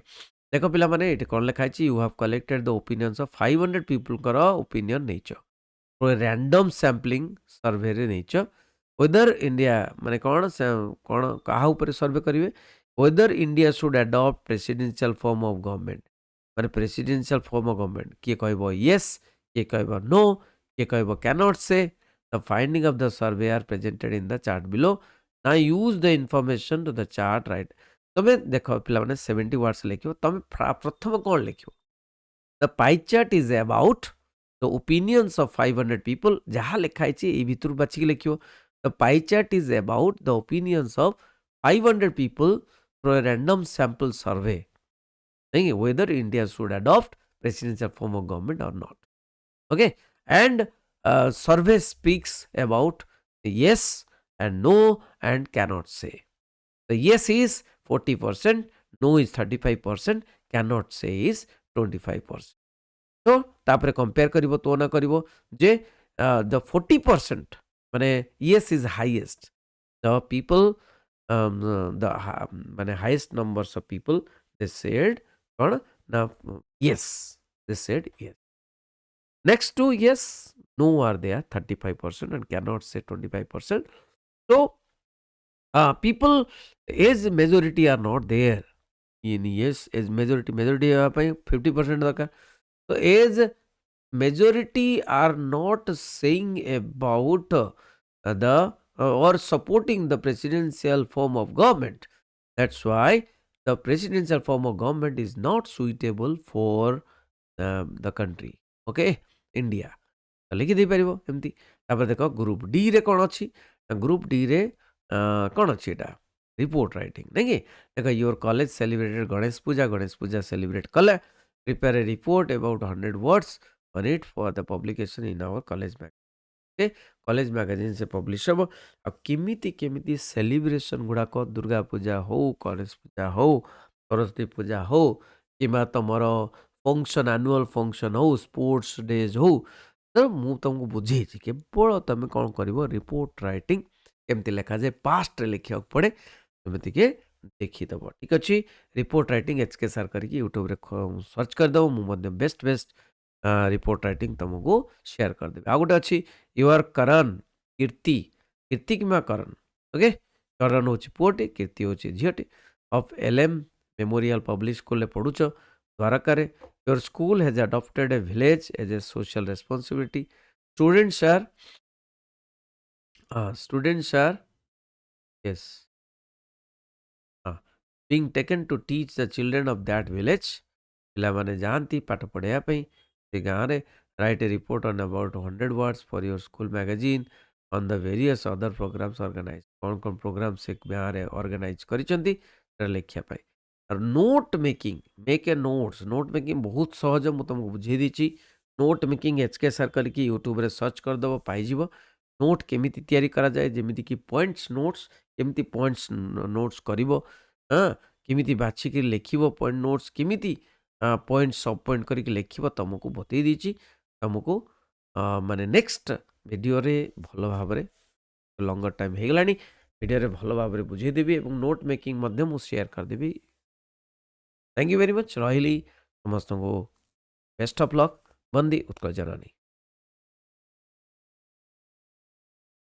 ଦେଖ ପିଲାମାନେ ଏଇଠି କ'ଣ ଲେଖା ହେଇଛି? You have collected the opinions of 500 ପିପୁଲଙ୍କର ଓପିନିଅନ୍ ନେଇଛ। ରାଣ୍ଡମ୍ ସାମ୍ପଲିଂ ସର୍ଭେରେ ନେଇଛ। ୱେଦର ଇଣ୍ଡିଆ ମାନେ କ'ଣ କାହା ଉପରେ ସର୍ଭେ କରିବେ? Weather India should adapt presidential form of government. ମାନେ ପ୍ରେସିଡେନ୍ସିଆଲ ଫର୍ମ ଅଫ୍ ଗଭର୍ଣ୍ଣମେଣ୍ଟ। କିଏ କହିବ ୟେସ୍, କିଏ କହିବ ନୋ, କିଏ କହିବ can't say. The finding of the survey are presented in the chart below. ନା use the information to the chart right. ତମେ ଦେଖ ପିଲାମାନେ 70 ୱାର୍ଡସ୍ ଲେଖିବ। ତମେ ପ୍ରଥମ କ'ଣ ଲେଖିବ? The pie chart is about the opinions of 500 people. ଯାହା ଲେଖା ହେଇଛି ଏଇ ଭିତରୁ ବାଛିକି ଲେଖିବ। The pie chart is about the opinions of 500 people from a random sample survey. whether India should adopt presidential form of government or not. Okay, and survey speaks about yes and no and cannot say. The yes is 40%, no is 35%, cannot say is 25%. So तापरे compare करिवो, तुलना करिवो जे the 40% माने yes is highest. The people माने highest numbers of people they said କ'ଣ ନା yes, they said yes. Next to yes, no are there 35% and cannot say 25%. So people as majority are not there in yes as majority ହେବା ପାଇଁ 50% ଦରକାର। So as majority are not saying about the or supporting the presidential form of government. That's why the presidential form of government is not suitable for the country. Okay, India लिखि दे परिबो एमती। तापर देखो group D रे कोन अछि? Group D रे कोन अछि? एटा report writing नहीं कि देखो your college celebrated Ganesh Puja celebrate कले। Prepare a report about 100 words on it for the publication in our college magazine. Okay, college magazine से पब्लिश हम। आ केमिति सेलिब्रेशन गुड़ाक दुर्गा पूजा हो, गणेश पूजा हो, सरस्वती पूजा हो किंवा तुमर फंक्शन एनुअल फंक्शन हो, स्पोर्ट्स डेज हो, तो मु तुमको बुझे केवल तुम कौन कर रिपोर्ट राइटिंग केमती लिखा जाए पास्ट रे लिखा पड़े, तुम ଦେଖିଦେବ ଠିକ୍ ଅଛି। ରିପୋର୍ଟ ରାଇଟିଂ ଏଚକେ ସାର୍ କରିକି ୟୁଟ୍ୟୁବରେ ସର୍ଚ୍ଚ କରିଦେବ। ମୁଁ ମଧ୍ୟ ବେଷ୍ଟ ରିପୋର୍ଟ ରାଇଟିଂ ତୁମକୁ ସେୟାର କରିଦେବି। ଆଉ ଗୋଟେ ଅଛି ୟୁଆର କରଣ କୀର୍ତ୍ତି, କୀର୍ତ୍ତି କିମ୍ବା କରଣ। ଓକେ, କରଣ ହେଉଛି ପୁଅଟି, କୀର୍ତ୍ତି ହେଉଛି ଝିଅଟି। ଅଫ୍ ଏଲ୍ଏମ୍ ମେମୋରିଆଲ ପବ୍ଲିକ ସ୍କୁଲରେ ପଢ଼ୁଛ ଦ୍ୱାରକାରେ। Your school has adopted a village as a social responsibility. Students are yes being taken to teach the children of that village. ପିଲାମାନେ ଯାଆନ୍ତି ପାଠ ପଢ଼ାଇବା ପାଇଁ ସେ ଗାଁରେ। Write a report on about 100 words for your school magazine on the various other programs organize. କ'ଣ କ'ଣ programme ସେ ଗାଁରେ ଅର୍ଗାନାଇଜ୍ କରିଛନ୍ତି ସେଟା ଲେଖିବା ପାଇଁ। ଆଉ ନୋଟ୍ ମେକିଂ, ମେକ୍ ଏ ନୋଟ୍ସ। ନୋଟ୍ ମେକିଂ ବହୁତ ସହଜ, ମୁଁ ତୁମକୁ ବୁଝେଇ ଦେଇଛି। ନୋଟ୍ ମେକିଂ ଏଚକେ ସାର୍ କରିକି ୟୁଟ୍ୟୁବରେ ସର୍ଚ୍ଚ କରିଦେବ, ପାଇଯିବ। ନୋଟ୍ କେମିତି ତିଆରି କରାଯାଏ, ଯେମିତିକି ପଏଣ୍ଟସ୍ ନୋଟ୍ସ, କେମିତି ପଏଣ୍ଟସ୍ ନୋଟ୍ସ କରିବ, କେମିତି ବାଛିକି ଲେଖିବ ପଏଣ୍ଟ ନୋଟ୍ସ, କେମିତି ପଏଣ୍ଟ ସବ୍ ପଏଣ୍ଟ କରିକି ଲେଖିବ, ତୁମକୁ ବତେଇ ଦେଇଛି। ତୁମକୁ ମାନେ ନେକ୍ସଟ ଭିଡ଼ିଓରେ ଭଲ ଭାବରେ, ଲଙ୍ଗର ଟାଇମ୍ ହେଇଗଲାଣି, ଭିଡ଼ିଓରେ ଭଲ ଭାବରେ ବୁଝେଇଦେବି ଏବଂ ନୋଟ୍ ମେକିଂ ମଧ୍ୟ ମୁଁ ସେୟାର କରିଦେବି। Thank you very much. ରହିଲି, ସମସ୍ତଙ୍କୁ ବେଷ୍ଟ ଅଫ୍ ଲକ୍। ବନ୍ଦେ ଉତ୍କଳ ଜନନୀ।